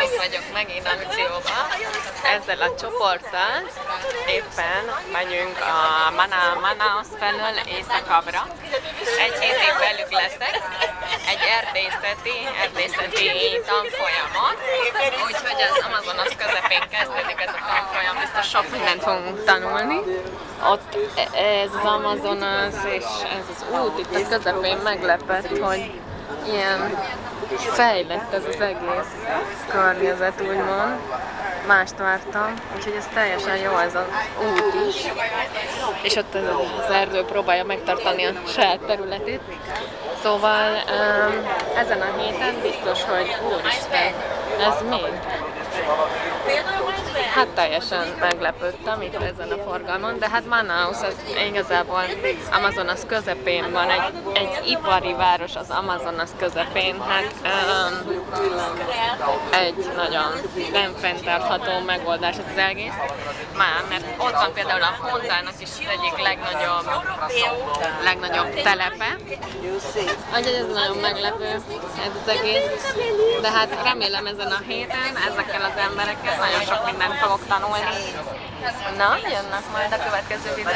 Itt vagyok megint akcióban. Ezzel a csoporttal éppen megyünk a Manaus felől északabbra. Egy hétig velük leszek. Egy erdészeti tanfolyamon. Úgyhogy az Amazonas közepén kezdődik ez a tanfolyam. Biztos sok mindent fogunk tanulni. Ott ez az Amazonas és ez az út itt a közepén meglepett, hogy ilyen fejlett ez az egész környezet, úgymond. Mást vártam, úgyhogy ez teljesen jó ez az út is. És ott az erdő próbálja megtartani a saját területét. Szóval ezen a héten biztos, hogy úristen, ez mi? Hát teljesen meglepődtem itt ezen a forgalmon, de hát Manaus az igazából Amazonas közepén van, egy ipari város az Amazonas közepén, hát egy nagyon nem fenntartható megoldás ez az egész, mert ott van például a Hondának is az egyik legnagyobb telepe, úgyhogy ez nagyon meglepő ez az egész, de hát remélem ezen a héten ezekkel az emberekkel nagyon sok mindent fogok tanulni. Na, jönnek majd a következő videó.